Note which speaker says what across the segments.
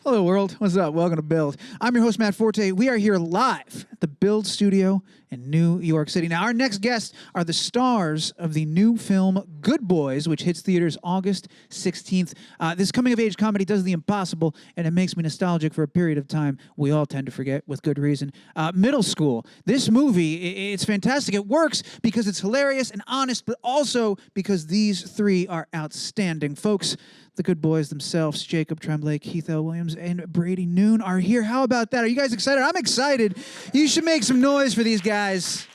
Speaker 1: Hello, world. What's up? Welcome to Build. I'm your host, Matt Forte. We are here live at the Build Studio in New York City. Now, our next guests are the stars of the new film Good Boys, which hits theaters August 16th. This coming-of-age comedy does the impossible, and it makes me nostalgic for a period of time we all tend to forget, with good reason. Middle school. This movie, it's fantastic. It works because it's hilarious and honest, but also because these three are outstanding. Folks, the Good Boys themselves, Jacob Tremblay, Keith L. Williams, and Brady Noon are here. How about that? Are you guys excited? I'm excited. You should make some noise for these guys.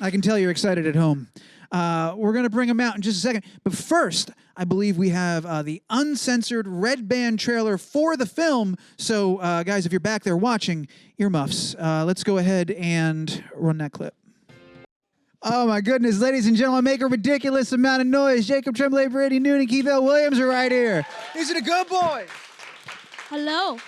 Speaker 1: I can tell you're excited at home. We're going to bring them out in just a second. But first, I believe we have the uncensored red band trailer for the film. So, guys, if you're back there watching, earmuffs. Let's go ahead and run that clip. Oh, my goodness. Ladies and gentlemen, make a ridiculous amount of noise. Jacob Tremblay, Brady Noon, and Keith L. Williams are right here. These are the Good Boys.
Speaker 2: Hello.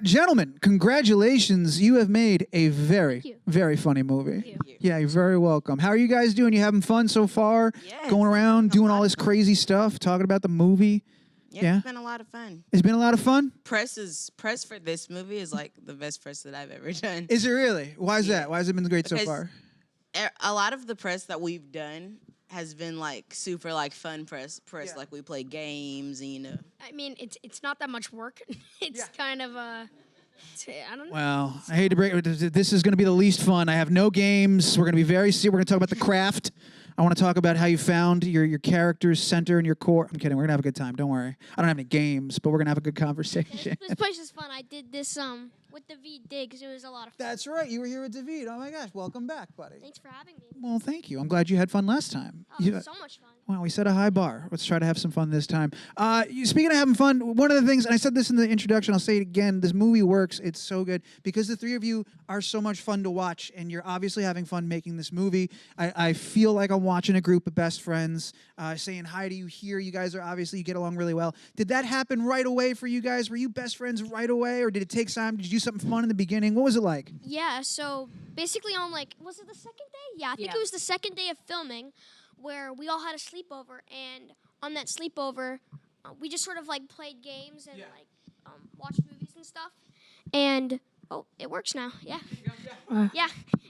Speaker 1: Gentlemen, congratulations. You have made a very funny movie.
Speaker 2: Thank you.
Speaker 1: Yeah, you're very welcome. How are you guys doing? You having fun so far?
Speaker 3: Yes.
Speaker 1: Going around, doing all this crazy stuff, talking about the movie?
Speaker 3: Yeah, it's been a lot of fun.
Speaker 1: It's been a lot of fun?
Speaker 3: Press for this movie is like the best press that I've ever done.
Speaker 1: Is it really? Why is that? Why has it been great so far?
Speaker 3: A lot of the press that we've done has been like super like fun press.
Speaker 1: Yeah.
Speaker 3: Like we play games and
Speaker 2: I mean, it's not that much work. It's kind of I don't know.
Speaker 1: Well, I hate to break it. This is going to be the least fun. I have no games. We're going to be very serious. We're going to talk about the craft. I want to talk about how you found your character's center and your core. I'm kidding. We're going to have a good time. Don't worry. I don't have any games, but we're going to have a good conversation.
Speaker 4: This place is fun. I did this with David Diggs. It was a lot of fun.
Speaker 1: That's right. You were here with David. Oh, my gosh. Welcome back, buddy.
Speaker 4: Thanks for having me.
Speaker 1: Well, thank you. I'm glad you had fun last time.
Speaker 4: Oh, it was so much fun.
Speaker 1: Well, we set a high bar. Let's try to have some fun this time. Speaking of having fun, one of the things, and I said this in the introduction, I'll say it again, this movie works. It's so good because the three of you are so much fun to watch, and you're obviously having fun making this movie. I feel like I'm watching a group of best friends, saying hi to you here. You guys are obviously, you get along really well. Did that happen right away for you guys? Were you best friends right away, or did it take time? Did you do something fun in the beginning? What was it like?
Speaker 4: Yeah, so basically on was it the second day? Yeah, I think it was the second day of filming where we all had a sleepover, and on that sleepover, we just sort of like played games and watched movies and stuff. And it works now. Yeah. Yeah.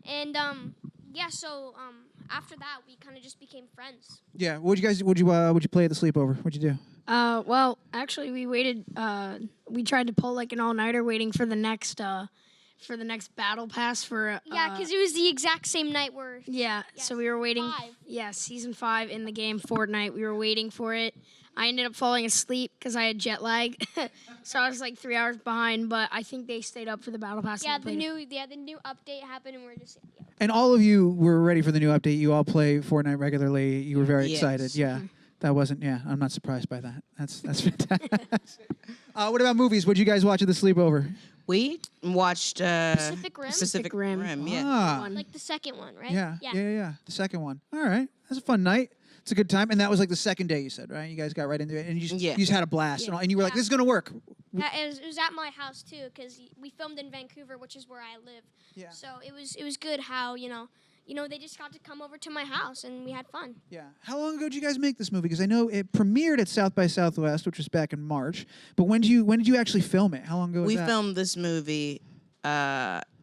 Speaker 4: And so after that we kind of just became friends.
Speaker 1: Yeah. What'd you play at the sleepover? What'd you do?
Speaker 2: Well, actually, we waited. We tried to pull like an all-nighter, waiting for the next battle pass for.
Speaker 4: Yeah, because it was the exact same night where.
Speaker 2: Yeah, so we were waiting.
Speaker 4: 5.
Speaker 2: Yeah, season 5 in the game Fortnite. We were waiting for it. I ended up falling asleep because I had jet lag, so I was like 3 hours behind. But I think they stayed up for the battle pass.
Speaker 4: Yeah, the new update happened, and we're just. Yeah.
Speaker 1: And all of you were ready for the new update. You all play Fortnite regularly. You were very excited. Yeah. That wasn't, I'm not surprised by that. That's fantastic. What about movies? What'd you guys watch at the sleepover?
Speaker 3: we watched
Speaker 4: Pacific Rim?
Speaker 3: Pacific Rim, yeah.
Speaker 1: Ah.
Speaker 4: Like the second one, right?
Speaker 1: Yeah. The second one. All right. That's a fun night. It's a good time. And that was like the second day, you said, right? You guys got right into it. And you just had a blast.
Speaker 4: Yeah.
Speaker 1: And you were like, this is going to work.
Speaker 4: It was at my house, too, because we filmed in Vancouver, which is where I live.
Speaker 1: Yeah.
Speaker 4: So it was good how, they just got to come over to my house, and we had fun.
Speaker 1: Yeah. How long ago did you guys make this movie? Because I know it premiered at South by Southwest, which was back in March. But when did you actually film it? How long ago was that?
Speaker 3: We filmed this movie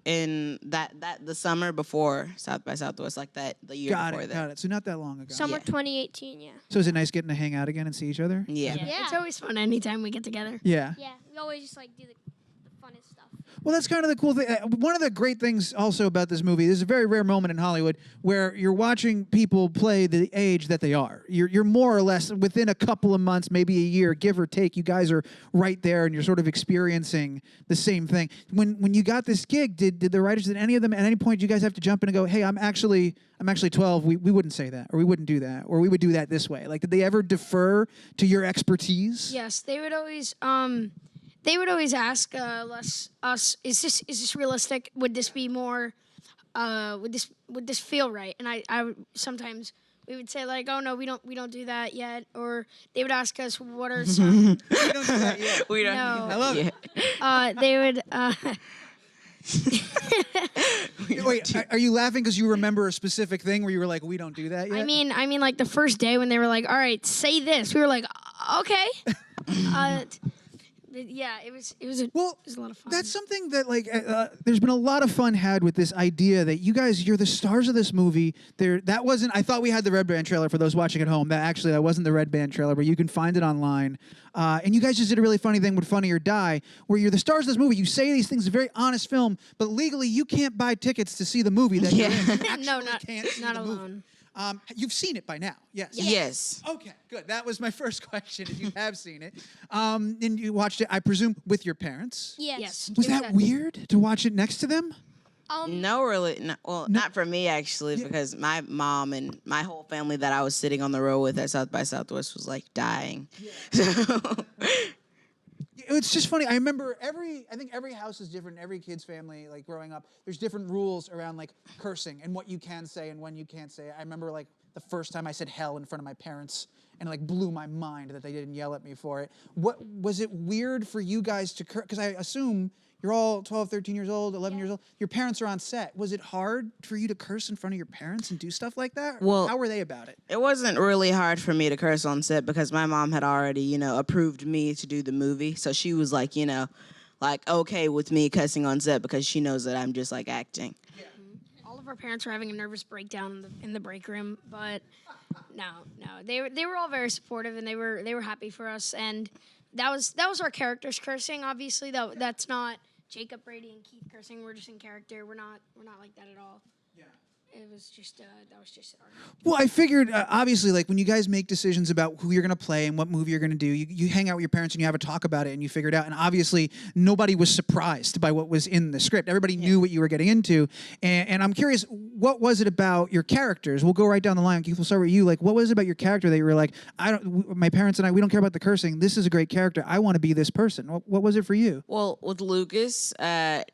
Speaker 3: in the summer before South by Southwest, like the year before that.
Speaker 1: Got it. So not that long ago.
Speaker 4: Summer 2018, yeah.
Speaker 1: So is it nice getting to hang out again and see each other?
Speaker 3: Yeah.
Speaker 4: Yeah.
Speaker 2: It's always fun anytime we get together.
Speaker 1: Yeah.
Speaker 4: Yeah, we always just do the funnest stuff.
Speaker 1: Well, that's kind of the cool thing. One of the great things also about this movie, there's a very rare moment in Hollywood where you're watching people play the age that they are. You're more or less within a couple of months, maybe a year, give or take. You guys are right there, and you're sort of experiencing the same thing. When you got this gig, did the writers, did any of them at any point, you guys have to jump in and go, hey, I'm actually 12. We wouldn't say that, or we wouldn't do that, or we would do that this way. Like, did they ever defer to your expertise?
Speaker 2: Yes, they would always. They would always ask us, is this realistic? Would this be more? Would this feel right? And I would sometimes we would say like, oh no, we don't do that yet. Or they would ask us, what are some?
Speaker 1: We don't do that yet.
Speaker 3: We don't.
Speaker 2: No.
Speaker 1: I love it.
Speaker 2: They would.
Speaker 1: Wait, are you laughing because you remember a specific thing where you were like, we don't do that yet?
Speaker 2: I mean, like the first day when they were like, all right, say this. We were like, Okay. But yeah, it was a lot of fun.
Speaker 1: That's something that there's been a lot of fun had with this idea that you're the stars of this movie. I thought we had the Red Band trailer for those watching at home. That wasn't the Red Band trailer, but you can find it online. And you guys just did a really funny thing with Funny or Die, where you're the stars of this movie. You say these things, a very honest film, but legally you can't buy tickets to see the movie that you're in. You actually can't see
Speaker 2: not
Speaker 1: the
Speaker 2: alone.
Speaker 1: movie. You've seen it by now, yes?
Speaker 3: Yes.
Speaker 1: Okay, good. That was my first question, if you have seen it. And you watched it, I presume, with your parents?
Speaker 4: Yes.
Speaker 1: Was that weird to watch it next to them?
Speaker 3: No, really. No, well, not for me, actually, because my mom and my whole family that I was sitting on the road with at South by Southwest was, like, dying. Yeah. So...
Speaker 1: It's just funny. I remember I think every house is different. Every kid's family, like growing up, there's different rules around like cursing and what you can say and when you can't say it. I remember like the first time I said hell in front of my parents, and it like blew my mind that they didn't yell at me for it. What was it weird for you guys to curse? Because I assume you're all 12, 13 years old, 11 years old. Your parents are on set. Was it hard for you to curse in front of your parents and do stuff like that?
Speaker 3: Well,
Speaker 1: how were they about it?
Speaker 3: It wasn't really hard for me to curse on set because my mom had already, approved me to do the movie. So she was like, okay with me cussing on set because she knows that I'm just like acting.
Speaker 2: Yeah. All of our parents were having a nervous breakdown in the break room, but no, they were all very supportive and they were happy for us, and that was our characters cursing. Obviously, that's not Jacob, Brady, and Keith cursing. We're just in character. We're not like that at all. Yeah. It was just that was just our.
Speaker 1: Well, I figured obviously, like when you guys make decisions about who you're going to play and what movie you're going to do, you hang out with your parents and you have a talk about it and you figure it out. And obviously, nobody was surprised by what was in the script. Everybody knew what you were getting into. And I'm curious, what was it about your characters? We'll go right down the line. Keith, we'll start with you. Like, what was it about your character that you were like, my parents and I, we don't care about the cursing. This is a great character. I want to be this person. What was it for you?
Speaker 3: Well, with Lucas, the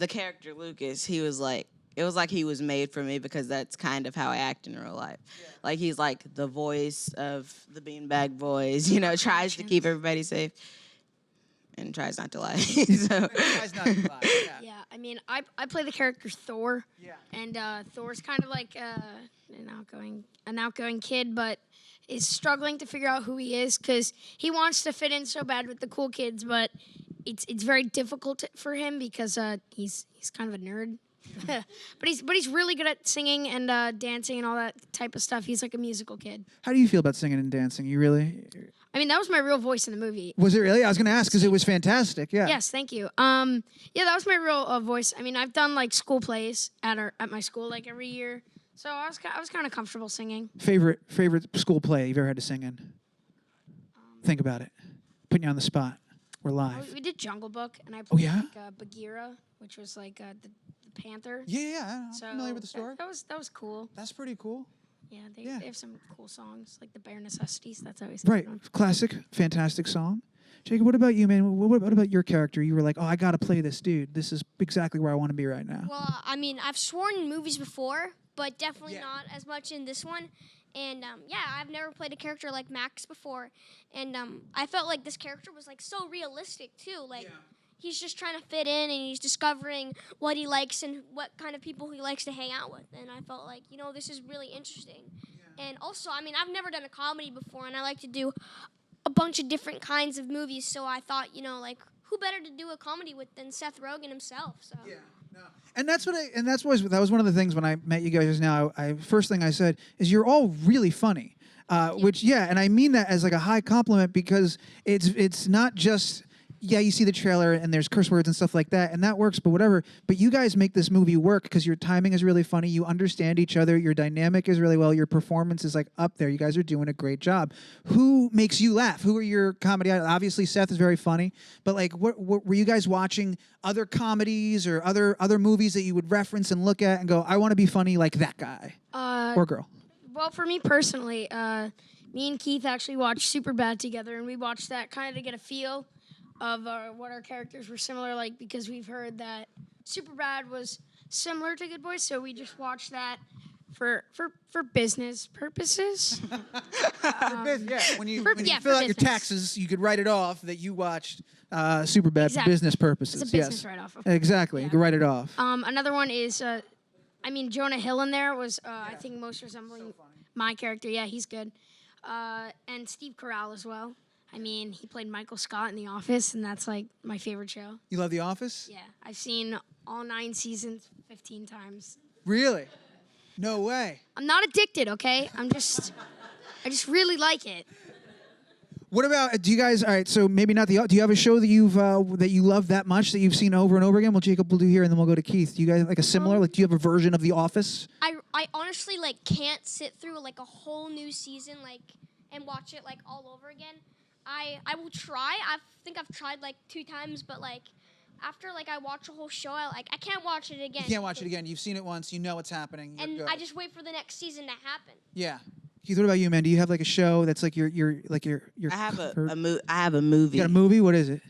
Speaker 3: character Lucas, he was like. It was like he was made for me because that's kind of how I act in real life. Yeah. Like he's like the voice of the Beanbag Boys, tries to keep everybody safe and tries not to lie.
Speaker 1: Tries not to lie.
Speaker 2: Yeah, I mean, I play the character Thor. Yeah. And Thor's kind of like an outgoing kid, but is struggling to figure out who he is because he wants to fit in so bad with the cool kids, but it's very difficult for him because he's kind of a nerd. but he's really good at singing and dancing and all that type of stuff. He's like a musical kid.
Speaker 1: How do you feel about singing and dancing? You really?
Speaker 2: I mean, that was my real voice in the movie.
Speaker 1: Was it really? I was going to ask because it was fantastic. Yeah.
Speaker 2: Yes, thank you. Yeah, that was my real voice. I mean, I've done like school plays at my school like every year, so I was kind of comfortable singing.
Speaker 1: Favorite school play you've ever had to sing in? Think about it. Putting you on the spot. We're live.
Speaker 2: We did Jungle Book, and I played Bagheera, which was like the panther.
Speaker 1: Yeah, I'm familiar with the story.
Speaker 2: That was cool.
Speaker 1: That's pretty cool.
Speaker 2: Yeah, they have some cool songs, like the Bare Necessities. That's always
Speaker 1: right. Classic, fantastic song. Jacob, what about you, man? What about your character? You were like, I got to play this dude. This is exactly where I want to be right now.
Speaker 4: Well, I mean, I've sworn in movies before, but definitely not as much in this one. And, I've never played a character like Max before. And I felt like this character was, like, so realistic, too. Like, he's just trying to fit in, and he's discovering what he likes and what kind of people he likes to hang out with. And I felt like, this is really interesting. Yeah. And also, I mean, I've never done a comedy before, and I like to do a bunch of different kinds of movies. So I thought, who better to do a comedy with than Seth Rogen himself? So. Yeah.
Speaker 1: No. And that was one of the things when I met you guys just now. First thing I said is you're all really funny, and I mean that as like a high compliment because it's not just you see the trailer and there's curse words and stuff like that, and that works, but whatever. But you guys make this movie work because your timing is really funny. You understand each other. Your dynamic is really well. Your performance is like up there. You guys are doing a great job. Who makes you laugh? Who are your comedy? Obviously, Seth is very funny, but like, what were you guys watching other comedies or other movies that you would reference and look at and go, I want to be funny like that guy or girl?
Speaker 2: Well, for me personally, me and Keith actually watched Superbad together, and we watched that kind of to get a feel of what our characters were similar like, because we've heard that Superbad was similar to Good Boys, so we just watched that for business purposes.
Speaker 1: When you fill out your taxes, you could write it off that you watched Superbad for business purposes.
Speaker 2: It's a business write-off.
Speaker 1: Exactly, you can write it off.
Speaker 2: Another one is, Jonah Hill in there was I think most resembling my character. Yeah, he's good. and Steve Carell as well. I mean, he played Michael Scott in The Office, and that's like my favorite show.
Speaker 1: You love The Office?
Speaker 2: Yeah, I've seen all 9 seasons 15 times.
Speaker 1: Really? No way.
Speaker 2: I'm not addicted, okay? I just really like it.
Speaker 1: What about, do you guys, all right, so maybe not do you have a show that that you love that much that you've seen over and over again? Well, Jacob will do here, and then we'll go to Keith. Do you guys like a similar, do you have a version of The Office?
Speaker 4: I honestly can't sit through a whole new season and watch it all over again. I will try. I think I've tried 2 times, but after I watch a whole show, I can't watch it again.
Speaker 1: You can't watch it again. You've seen it once. You know what's happening.
Speaker 4: And I just wait for the next season to happen.
Speaker 1: Yeah. Keith, what about you, man? Do you have a show that's your
Speaker 3: I have I have a movie.
Speaker 1: You got a movie? What is it?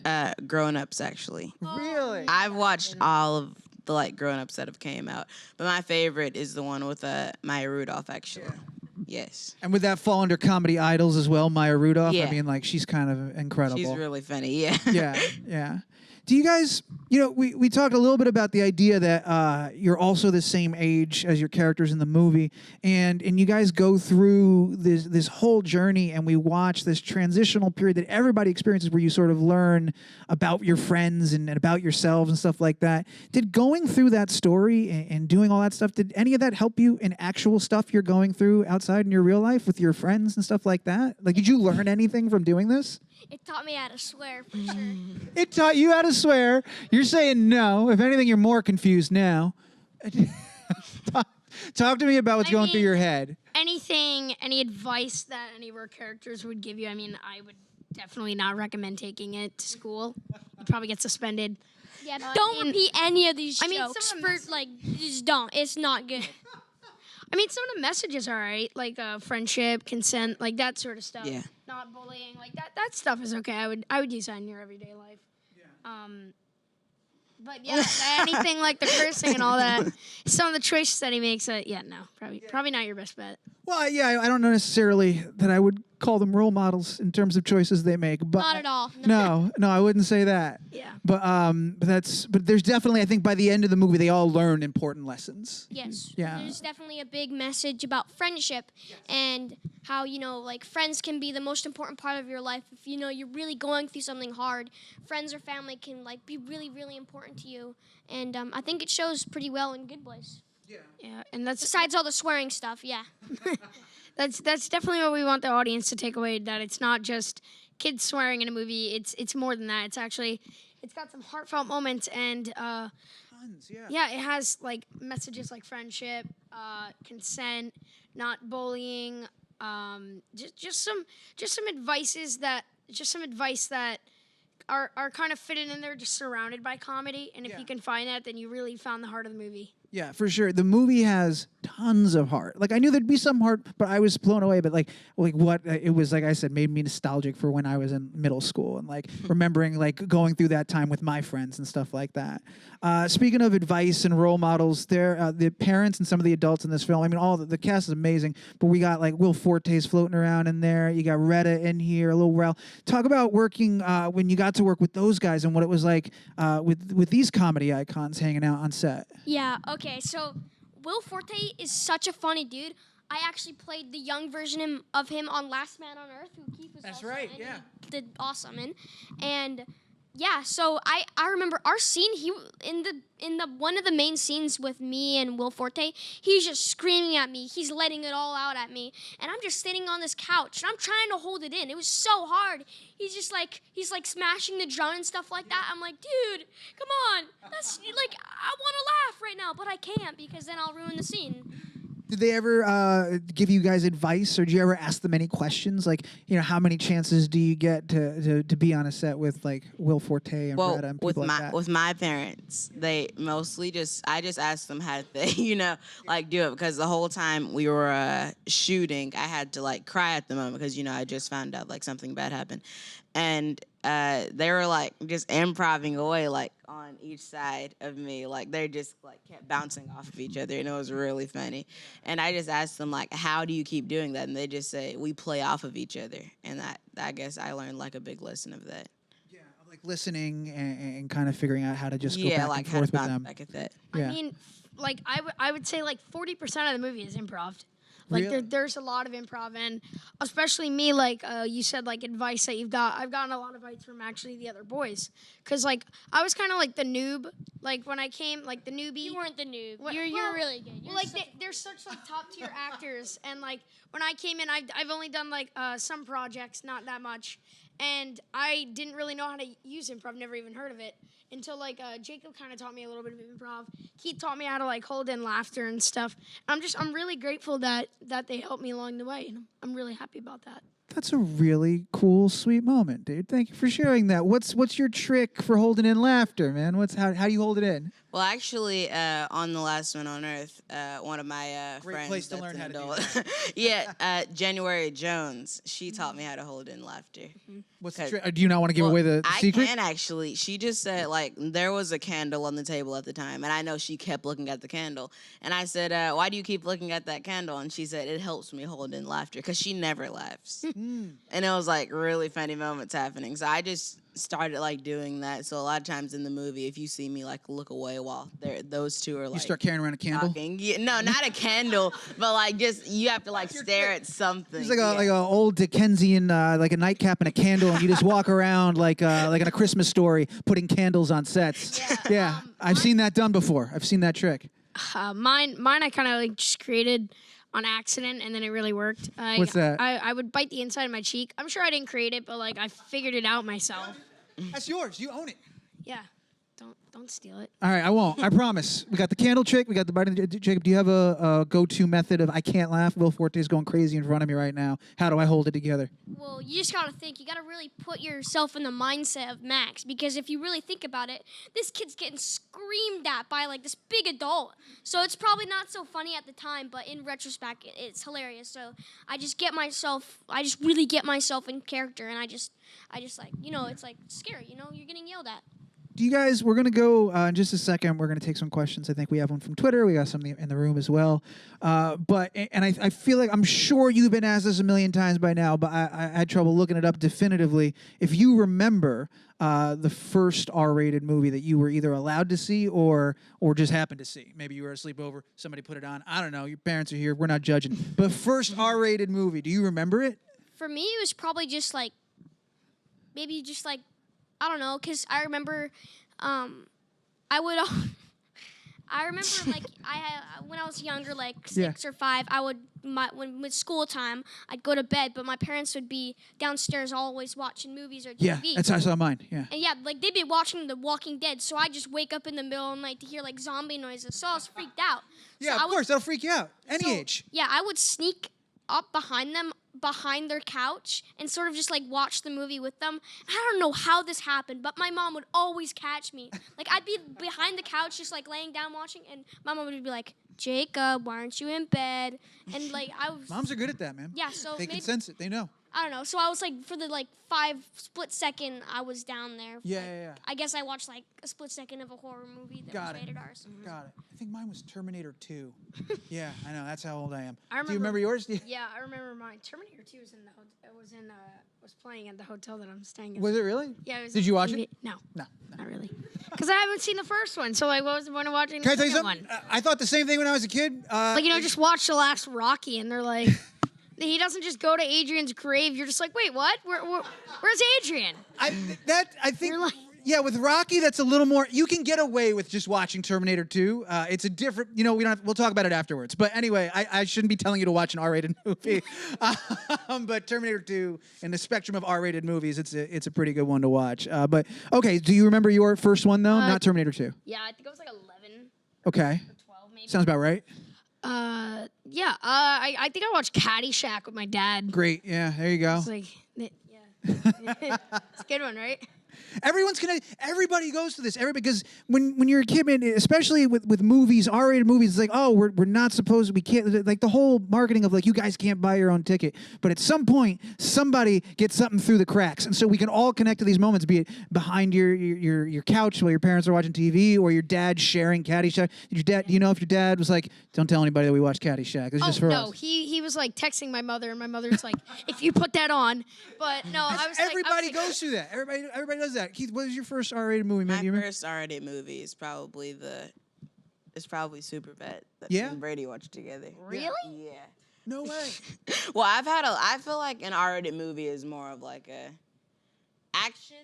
Speaker 3: Grown Ups, actually.
Speaker 1: Really?
Speaker 3: I've watched all of the Grown Ups that have came out, but my favorite is the one with Maya Rudolph, actually. Yes.
Speaker 1: And would that fall under comedy idols as well, Maya Rudolph?
Speaker 3: Yeah.
Speaker 1: I mean, she's kind of incredible.
Speaker 3: She's really funny, yeah.
Speaker 1: Yeah. Do you guys, we talked a little bit about the idea that you're also the same age as your characters in the movie, and you guys go through this whole journey, and we watch this transitional period that everybody experiences where you sort of learn about your friends and about yourselves and stuff like that. Did going through that story and doing all that stuff, did any of that help you in actual stuff you're going through outside in your real life with your friends and stuff like that? Did you learn anything from doing this?
Speaker 4: It taught me how to swear, for sure.
Speaker 1: It taught you how to swear. You're saying no. If anything, you're more confused now. Talk to me about what's going through your head.
Speaker 2: Any advice that any of our characters would give you, I mean, I would definitely not recommend taking it to school. You'd probably get suspended.
Speaker 4: Yeah, don't repeat any of these
Speaker 2: I mean,
Speaker 4: jokes.
Speaker 2: some of them
Speaker 4: Just don't. It's not good.
Speaker 2: I mean, some of the messages are all right, friendship, consent, that sort of stuff.
Speaker 3: Yeah.
Speaker 2: Not bullying, that stuff is okay. I would use that in your everyday life.
Speaker 1: Yeah.
Speaker 2: But yeah, anything like the cursing and all that, some of the choices that he makes, no, probably not your best bet.
Speaker 1: Well, yeah, I don't know necessarily that I would call them role models in terms of choices they make, but
Speaker 4: Not at all.
Speaker 1: No, I wouldn't say that.
Speaker 2: Yeah.
Speaker 1: But there's definitely, I think by the end of the movie they all learn important lessons.
Speaker 4: Yes.
Speaker 1: Yeah.
Speaker 4: There's definitely a big message about friendship and how, friends can be the most important part of your life. If, you're really going through something hard, friends or family can, be really, really important to you. And I think it shows pretty well in Good Boys.
Speaker 2: Yeah, and that's
Speaker 4: Besides all the swearing stuff, yeah.
Speaker 2: that's definitely what we want the audience to take away. That it's not just kids swearing in a movie. It's more than that. It's got some heartfelt moments and
Speaker 1: Tons, yeah.
Speaker 2: yeah, it has messages like friendship, consent, not bullying, just some advice that are kind of fitted in there, just surrounded by comedy. And if you can find that, then you really found the heart of the movie.
Speaker 1: Yeah, for sure. The movie has tons of heart. I knew there'd be some heart, but I was blown away. But what it was, like I said, made me nostalgic for when I was in middle school and remembering going through that time with my friends and stuff like that. Speaking of advice and role models, the parents and some of the adults in this film. I mean, all the cast is amazing. But we got Will Forte's floating around in there. You got Retta in here, a little Rel. Talk about working when you got to work with those guys and what it was like with these comedy icons hanging out on set.
Speaker 4: Yeah, okay, so Will Forte is such a funny dude. I actually played the young version of him on Last Man on Earth, who Keith was also in.
Speaker 1: Yeah.
Speaker 4: He did awesome in. And yeah, so I remember our scene, he in the one of the main scenes with me and Will Forte, he's just screaming at me. He's letting it all out at me. And I'm just sitting on this couch and I'm trying to hold it in. It was so hard. He's just he's smashing the drum and stuff like that. I'm like, dude, come on. That's I want to laugh right now, but I can't because then I'll ruin the scene.
Speaker 1: Did they ever give you guys advice, or do you ever ask them any questions? How many chances do you get to be on a set with Will Forte and Retta and people like that?
Speaker 3: With my parents, they mostly I just asked them how they do it, because the whole time we were shooting, I had to cry at the moment because I just found out something bad happened, and they were just improvising away on each side of me, they just kept bouncing off of each other, and it was really funny. And I just asked them how do you keep doing that, and they just say we play off of each other, and I guess I learned a big lesson of that.
Speaker 1: Yeah, listening and kind of figuring out how to just go back and
Speaker 3: how to
Speaker 1: forth with
Speaker 3: bounce
Speaker 1: them.
Speaker 3: back at that.
Speaker 1: Yeah.
Speaker 2: I mean, I would say 40% of the movie is improv. Like
Speaker 1: Really?
Speaker 2: there's a lot of improv, and especially me. Like you said, like advice that you've got. I've gotten a lot of advice from actually the other boys, because like I was kind of like the noob. Like when I came, like the newbie.
Speaker 4: You weren't the noob.
Speaker 2: Well,
Speaker 4: You're really good. You're
Speaker 2: Like
Speaker 4: such
Speaker 2: they're such like top tier actors, and like when I came in, I've only done like some projects, not that much, and I didn't really know how to use improv. Never even heard of it until like Jacob kind of taught me a little bit of improv. Keith taught me how to like hold in laughter and stuff. I'm really grateful that they helped me along the way, and I'm really happy about that.
Speaker 1: That's a really cool, sweet moment, dude. Thank you for sharing that. What's your trick for holding in laughter, man? How do you hold it in?
Speaker 3: Well, actually, on The Last One on Earth, one of my
Speaker 1: Great
Speaker 3: friends,
Speaker 1: place to
Speaker 3: that's
Speaker 1: learn
Speaker 3: an
Speaker 1: how to do
Speaker 3: adult, yeah, January Jones, she taught me how to hold in laughter.
Speaker 1: What's the trick? Do you not want to give away the
Speaker 3: I
Speaker 1: secret?
Speaker 3: can actually. She just said, like, there was a candle on the table at the time, and I know she kept looking at the candle. And I said, why do you keep looking at that candle? And she said, it helps me hold in laughter, because she never laughs. And it was, like, really funny moments happening. So I just started, like, doing that. So a lot of times in the movie, if you see me, like, look away while those two are, like,
Speaker 1: You start carrying around a candle.
Speaker 3: talking. Yeah, no, not a candle, but, like, just, you have to, like, stare at something.
Speaker 1: It's like a old Dickensian, like a nightcap and a candle, and you just walk around like in a Christmas story, putting candles on sets. Yeah, I've seen that done before. I've seen that trick.
Speaker 2: Mine I kind of like just created on accident, and then it really worked.
Speaker 1: What's that?
Speaker 2: I would bite the inside of my cheek. I'm sure I didn't create it, but like I figured it out myself.
Speaker 1: That's yours. You own it.
Speaker 2: Yeah, don't steal it.
Speaker 1: All right, I won't. I promise. We got the candle trick. We got the biting. Jacob, do you have a go-to method of I can't laugh? Will Forte's going crazy in front of me right now. How do I hold it together?
Speaker 4: Well, you just gotta think. You gotta really put yourself in the mindset of Max, because if you really think about it, this kid's getting screamed at by like this big adult. So it's probably not so funny at the time, but in retrospect, it's hilarious. So I just really get myself in character, and I just like, it's like scary. You're getting yelled at.
Speaker 1: Do you guys, we're going to go in just a second. We're going to take some questions. I think we have one from Twitter. We got some in the room as well. I feel like, I'm sure you've been asked this a million times by now, but I had trouble looking it up definitively. If you remember the first R-rated movie that you were either allowed to see or just happened to see. Maybe you were asleep over, somebody put it on. I don't know. Your parents are here. We're not judging. But first R-rated movie, do you remember it?
Speaker 4: For me, it was probably just like, maybe just like, I don't know, because I remember, I remember like when I was younger, like 6 or 5, when with school time, I'd go to bed, but my parents would be downstairs always watching movies or TV.
Speaker 1: Yeah, that's how I saw mine. Yeah.
Speaker 4: And yeah, like they'd be watching The Walking Dead, so I just wake up in the middle of the night to hear like zombie noises. So I was freaked out.
Speaker 1: Yeah,
Speaker 4: so
Speaker 1: of course, that'll freak you out. Any age.
Speaker 4: Yeah, I would sneak up behind them, behind their couch, and sort of just like watch the movie with them. I don't know how this happened, but my mom would always catch me. Like I'd be behind the couch just like laying down watching, and my mom would be like, Jacob, why aren't you in bed? And like I was
Speaker 1: Moms are good at that, man.
Speaker 4: Yeah, so
Speaker 1: they can sense it. They know.
Speaker 4: I don't know. So I was like, for the like 5 split second, I was down there.
Speaker 1: Yeah.
Speaker 4: I guess I watched like a split second of a horror movie that was rated R. So.
Speaker 1: Got it. I think mine was Terminator 2. Yeah, I know. That's how old I am. Do
Speaker 2: I
Speaker 1: you remember yours?
Speaker 2: Yeah, I remember mine. Terminator 2 was was playing at the hotel that I'm staying at.
Speaker 1: Was it really?
Speaker 2: Yeah. It was
Speaker 1: Did you watch it?
Speaker 2: No.
Speaker 1: No.
Speaker 2: Not really. Because I haven't seen the first one, so I wasn't want to watch the
Speaker 1: Can I tell you
Speaker 2: second
Speaker 1: something?
Speaker 2: one.
Speaker 1: I thought the same thing when I was a kid.
Speaker 2: Just watch the last Rocky, and they're like, he doesn't just go to Adrian's grave. You're just like, wait, what? Where's Adrian?
Speaker 1: I think.
Speaker 2: You're like-
Speaker 1: Yeah, with Rocky, that's a little more. You can get away with just watching Terminator 2. It's a different. We'll talk about it afterwards. But anyway, I shouldn't be telling you to watch an R-rated movie. But Terminator 2, in the spectrum of R-rated movies, it's a pretty good one to watch. But okay, do you remember your first one though? Not Terminator 2.
Speaker 2: Yeah, I think I was like 11
Speaker 1: Okay.
Speaker 2: or 12 maybe.
Speaker 1: Sounds about right.
Speaker 2: Yeah. I think I watched Caddyshack with my dad.
Speaker 1: Great. Yeah. There you go.
Speaker 2: It's like, yeah. It's a good one, right?
Speaker 1: Everybody goes to this. Because when you're a kid, man, especially with movies, R-rated movies, it's like, oh, we're not supposed to. We can't. Like the whole marketing of like, you guys can't buy your own ticket. But at some point, somebody gets something through the cracks, and so we can all connect to these moments. Be it behind your couch while your parents are watching TV, or your dad sharing Caddyshack. Do you know if your dad was like, don't tell anybody that we watched Caddyshack? It's just for us.
Speaker 2: He was like texting my mother, and my mother's like, if you put that on. But no,
Speaker 1: Everybody goes through that. Everybody does that. Keith, what was your first R-rated movie, man?
Speaker 3: My first R-rated movie is probably Superbad that me and Brady watched together.
Speaker 2: Really?
Speaker 3: Yeah.
Speaker 1: No way.
Speaker 3: Well, I feel like an R-rated movie is more of like a action.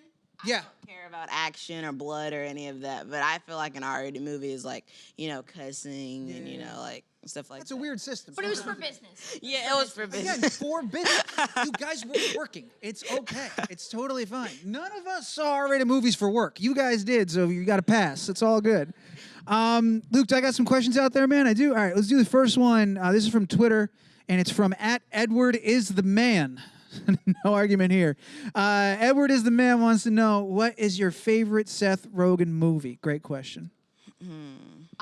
Speaker 1: Yeah.
Speaker 3: I don't care about action or blood or any of that, but I feel like an R-rated movie is like, cussing and, like stuff like
Speaker 1: That's
Speaker 3: that.
Speaker 1: a weird system.
Speaker 2: But it was for business.
Speaker 3: Yeah, it was for business.
Speaker 1: Again, for business. You guys were working. It's okay. It's totally fine. None of us saw R-rated movies for work. You guys did, so you got to pass. It's all good. Luke, I got some questions out there, man. I do. All right, let's do the first one. This is from Twitter, and it's from @EdwardIsTheMan. No argument here. Edward is the man wants to know, what is your favorite Seth Rogen movie? Great question.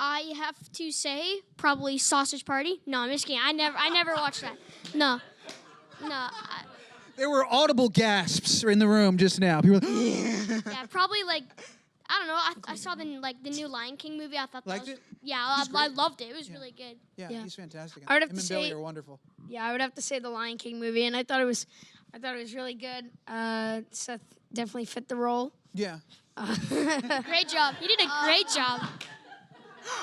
Speaker 4: I have to say, probably Sausage Party. No, I'm just kidding. I never watched that. No.
Speaker 1: There were audible gasps in the room just now. People were
Speaker 4: Yeah, probably like, I don't know. I saw the new Lion King movie. I thought
Speaker 1: Liked
Speaker 4: that was,
Speaker 1: it?
Speaker 4: Yeah, I loved it. It was really good.
Speaker 1: yeah, he's fantastic.
Speaker 2: I would have
Speaker 1: Him
Speaker 2: to
Speaker 1: and Billy
Speaker 2: say-
Speaker 1: are wonderful.
Speaker 2: Yeah, I would have to say the Lion King movie, and I thought it was really good. Seth definitely fit the role.
Speaker 1: Yeah.
Speaker 4: Great job. You did a great job.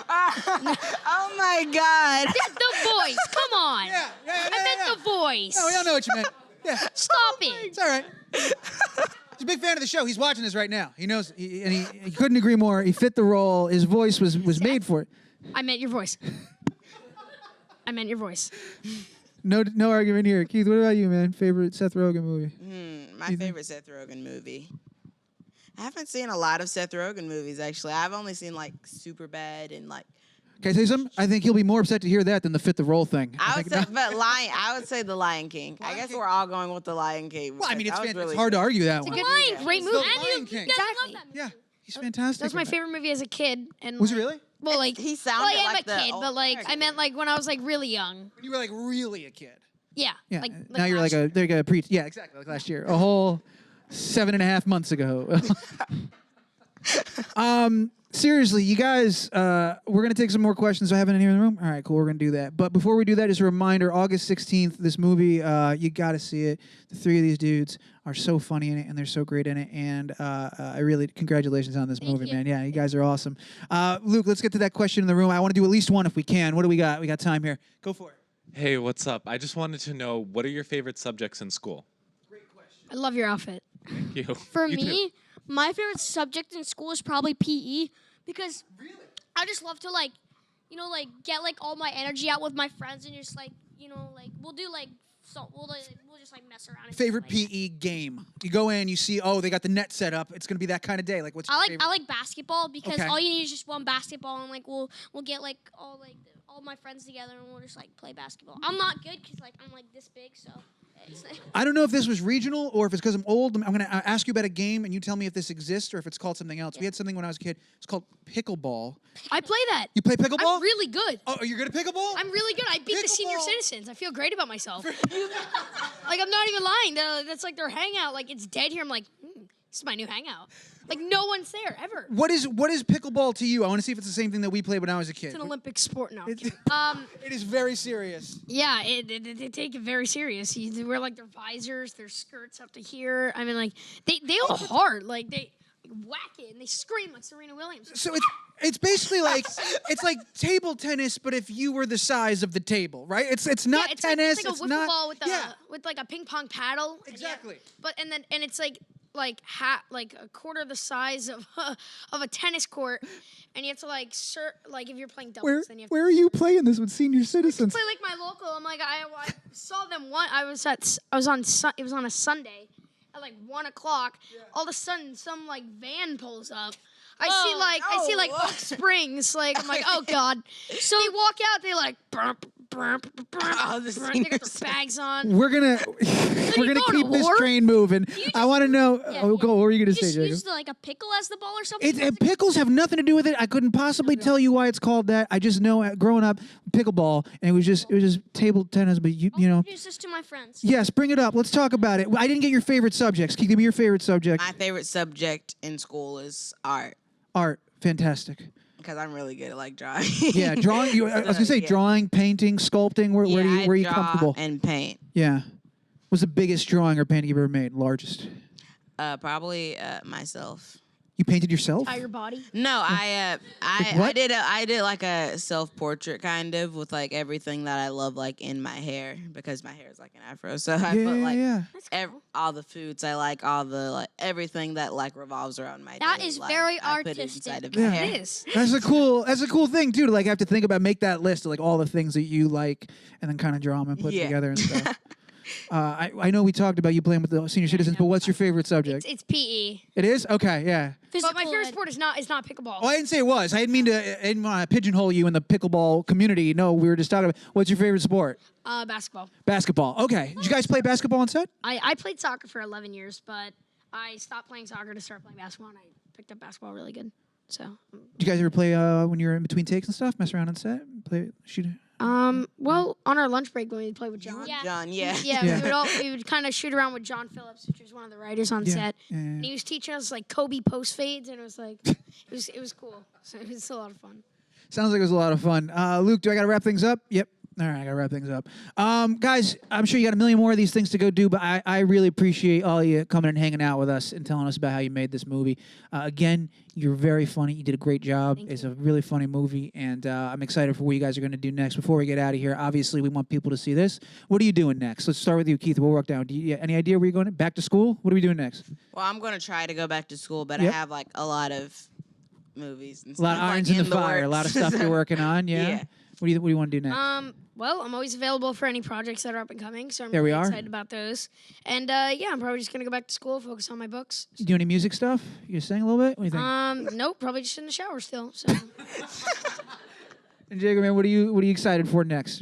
Speaker 3: Oh my God.
Speaker 2: The voice, come on.
Speaker 1: Yeah.
Speaker 2: I meant the voice.
Speaker 1: No, we all know what you meant. Yeah.
Speaker 2: Stop it.
Speaker 1: It's all right. He's a big fan of the show. He's watching this right now. He knows, and he couldn't agree more. He fit the role. His voice was made for it.
Speaker 2: I meant your voice. I meant your voice.
Speaker 1: No argument here. Keith, what about you, man? Favorite Seth Rogen movie?
Speaker 3: My favorite Seth Rogen movie. I haven't seen a lot of Seth Rogen movies, actually. I've only seen, like, Superbad and, like...
Speaker 1: Can I say something? I think he'll be more upset to hear that than the fit the role thing.
Speaker 3: I would say The Lion King. I guess we're all going with The Lion King.
Speaker 1: Well, I mean,
Speaker 3: because
Speaker 1: it's
Speaker 3: that was really
Speaker 1: hard to
Speaker 3: good.
Speaker 1: argue that one.
Speaker 2: Good
Speaker 4: Lion,
Speaker 2: movie.
Speaker 4: great
Speaker 1: It's
Speaker 4: movie.
Speaker 1: the
Speaker 4: And
Speaker 1: Lion
Speaker 4: you
Speaker 1: King.
Speaker 4: guys
Speaker 2: Exactly.
Speaker 4: love that movie.
Speaker 1: Yeah, he's fantastic.
Speaker 2: That was my
Speaker 1: in
Speaker 2: favorite movie as a kid. And
Speaker 1: Was it
Speaker 2: like-
Speaker 1: really?
Speaker 2: Well, like
Speaker 3: He sounded
Speaker 2: well, I am
Speaker 3: like
Speaker 2: a
Speaker 3: the
Speaker 2: kid,
Speaker 3: old
Speaker 2: but like I
Speaker 3: American.
Speaker 2: meant like when I was like really young.
Speaker 1: When you were like really a kid.
Speaker 2: Yeah.
Speaker 1: Yeah.
Speaker 2: Like
Speaker 1: Now you're like a preach. Yeah, exactly. Like last year, a whole 7.5 months ago. Seriously, you guys, we're going to take some more questions I haven't in here in the room. All right, cool. We're going to do that. But before we do that, just a reminder, August 16th, this movie, you got to see it. The three of these dudes are so funny in it, and they're so great in it. And I really, congratulations on this movie,
Speaker 4: you.
Speaker 1: man. Yeah, you guys are awesome. Luke, let's get to that question in the room. I want to do at least one if we can. What do we got? We got time here. Go for it.
Speaker 5: Hey, what's up? I just wanted to know, what are your favorite subjects in school?
Speaker 2: I love your outfit.
Speaker 5: Thank you.
Speaker 4: For
Speaker 5: You too.
Speaker 4: me, my favorite subject in school is probably PE because I just love to like get like all my energy out with my friends and just like we'll do like we'll just like mess around. And
Speaker 1: Favorite
Speaker 4: stuff like
Speaker 1: PE game? You go in, you see, oh, they got the net set up. It's going to be that kind of day. Like, what's your favorite?
Speaker 4: I like basketball because
Speaker 1: Okay.
Speaker 4: all you need is just one basketball and like we'll get like all my friends together and we'll just like play basketball. I'm not good because like I'm like this big, so it's like,
Speaker 1: I don't know if this was regional or if it's because I'm old. I'm going to ask you about a game, and you tell me if this exists or if it's called something else. We had something when I was a kid. It's called pickleball.
Speaker 2: I play that.
Speaker 1: You play pickleball?
Speaker 2: I'm really good.
Speaker 1: Oh, are you good at pickleball?
Speaker 2: I'm really good. I beat the senior
Speaker 1: Pickleball.
Speaker 2: citizens. I feel great about myself. Like I'm not even lying. That's like their hangout. Like it's dead here. I'm like, this is my new hangout. Like no one's there ever.
Speaker 1: What is pickleball to you? I want to see if it's the same thing that we played when I was a kid.
Speaker 2: It's an Olympic sport now.
Speaker 1: It
Speaker 2: It
Speaker 1: is very serious.
Speaker 2: Yeah, they take it very serious. They wear like their visors, their skirts up to here. I mean, like they go hard. Like they whack it and they scream like Serena Williams.
Speaker 1: So it's basically like it's like table tennis, but if you were the size of the table, right? It's not
Speaker 2: it's
Speaker 1: tennis.
Speaker 2: Like, it's like a wiffle
Speaker 1: not
Speaker 2: ball with
Speaker 1: yeah.
Speaker 2: with like a ping pong paddle.
Speaker 1: Exactly.
Speaker 2: And it's like a quarter the size of a tennis court, and you have to like if you're playing doubles, then you have to
Speaker 1: Where are you playing this with senior citizens?
Speaker 2: play like my local. I'm like I saw them one. It was on a Sunday at like 1 o'clock. All of a sudden, some like van pulls up. I see like Oak Springs. Like I'm like, oh god. So they walk out. They like burp.
Speaker 3: Oh, the
Speaker 2: They got
Speaker 3: seniors.
Speaker 2: their bags on.
Speaker 1: We're gonna
Speaker 2: going
Speaker 1: keep
Speaker 2: to
Speaker 1: this
Speaker 2: war?
Speaker 1: train moving. I want to know.
Speaker 4: Yeah,
Speaker 1: oh,
Speaker 4: yeah.
Speaker 1: go. What were you gonna
Speaker 4: you
Speaker 1: say,
Speaker 4: just
Speaker 1: Jacob?
Speaker 4: use like a pickle as the ball or something.
Speaker 1: Pickles have nothing to do with it. I couldn't possibly tell you why it's called that. I just know growing up, pickleball, and it was just table tennis. But you know,
Speaker 4: Introduce this to my friends.
Speaker 1: yes, bring it up. Let's talk about it. I didn't get your favorite subjects. Can you give me your favorite subject?
Speaker 3: My favorite subject in school is art
Speaker 1: Art, fantastic.
Speaker 3: because I'm really good at like drawing.
Speaker 1: Yeah, drawing. I was gonna say
Speaker 3: Yeah.
Speaker 1: drawing, painting, sculpting. Where
Speaker 3: I
Speaker 1: are you
Speaker 3: draw
Speaker 1: comfortable?
Speaker 3: and paint.
Speaker 1: Yeah. What's the biggest drawing or painting you've ever made? Largest?
Speaker 3: Probably myself.
Speaker 1: You painted yourself?
Speaker 2: Tie your body.
Speaker 3: No, I
Speaker 1: what?
Speaker 3: I did like a self-portrait kind of with like everything that I love like in my hair because my hair is like an afro. So I put like all the foods I like, all the like everything that like revolves around my
Speaker 4: That
Speaker 3: daily
Speaker 4: is
Speaker 3: life,
Speaker 4: very
Speaker 3: I put it
Speaker 4: artistic.
Speaker 3: inside of my hair.
Speaker 2: It is.
Speaker 1: That's a cool thing too to like have to think about, make that list of like all the things that you like and then kind of draw them and put them together and stuff. I know we talked about you playing with the senior citizens, but what's your favorite subject?
Speaker 2: It's PE.
Speaker 1: It is? Okay, yeah.
Speaker 2: But my favorite sport is not pickleball.
Speaker 1: Oh, I didn't say it was. I didn't want to pigeonhole you in the pickleball community. No, we were just talking about what's your favorite sport?
Speaker 2: Basketball.
Speaker 1: Basketball. Okay. Did you guys play basketball on set?
Speaker 2: I played soccer for 11 years, but I stopped playing soccer to start playing basketball, and I picked up basketball really good. So.
Speaker 1: Did you guys ever play when you were in between takes and stuff? Mess around on set? Play, shoot?
Speaker 2: Well, on our lunch break when we'd play with John.
Speaker 4: Yeah.
Speaker 3: John, yeah.
Speaker 2: Yeah, we would kind of shoot around with John Phillips, which was one of the writers on set. And he was teaching us like Kobe post fades, and it was like it was cool. So it was a lot of fun.
Speaker 1: Sounds like it was a lot of fun. Luke, do I got to wrap things up? Yep. All right, I got to wrap things up. Guys, I'm sure you got a million more of these things to go do, but I really appreciate all you coming and hanging out with us and telling us about how you made this movie. Again, you're very funny. You did a great job. It's a really funny movie, and I'm excited for what you guys are going to do next. Before we get out of here, obviously, we want people to see this. What are you doing next? Let's start with you, Keith. We'll work down. Any idea where you're going? Back to school? What are we doing next?
Speaker 3: Well, I'm going to try to go back to school, but I have like a lot of movies and
Speaker 1: A
Speaker 3: stuff.
Speaker 1: lot of irons
Speaker 3: like,
Speaker 1: in the fire. A lot of stuff you're working on. Yeah.
Speaker 3: Yeah.
Speaker 1: What do you want to do next?
Speaker 2: Well, I'm always available for any projects that are up and coming, so I'm
Speaker 1: There we
Speaker 2: really
Speaker 1: are.
Speaker 2: excited about those. And yeah, I'm probably just gonna go back to school, focus on my books.
Speaker 1: You do any music stuff? You sing a little bit? What do you think?
Speaker 2: Nope, probably just in the shower still. So
Speaker 1: And Jacob, man, what are you excited for next?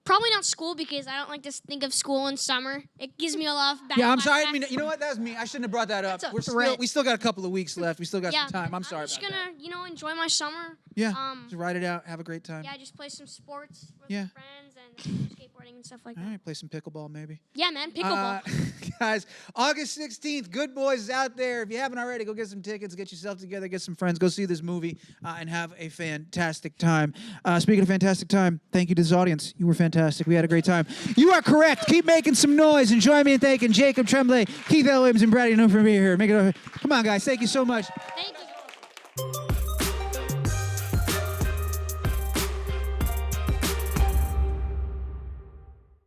Speaker 4: Probably not school because I don't like to think of school in summer. It gives me a lot of bad
Speaker 1: Yeah, I'm sorry. I
Speaker 4: flashbacks.
Speaker 1: mean, you know what? That was me. I shouldn't have brought that up.
Speaker 2: That's a
Speaker 1: We're still,
Speaker 2: threat.
Speaker 1: we still got a couple of weeks left. We still got some time. I'm sorry
Speaker 4: I'm just
Speaker 1: about
Speaker 4: gonna,
Speaker 1: that.
Speaker 4: enjoy my summer.
Speaker 1: Yeah, just ride it out. Have a great time.
Speaker 4: Yeah, just play some sports with
Speaker 1: Yeah.
Speaker 4: my friends and skateboarding and stuff like
Speaker 1: All
Speaker 4: that.
Speaker 1: right, play some pickleball maybe.
Speaker 4: Yeah, man, pickleball.
Speaker 1: Guys, August 16th, Good Boys is out there. If you haven't already, go get some tickets, get yourself together, get some friends, go see this movie, and have a fantastic time. Speaking of fantastic time, thank you to this audience. You were fantastic. We had a great time. You are correct. Keep making some noise. And join me in thanking Jacob Tremblay, Keith L. Williams, and Brady Noon for being here. Make it over. Come on, guys. Thank you so much.
Speaker 4: Thank you.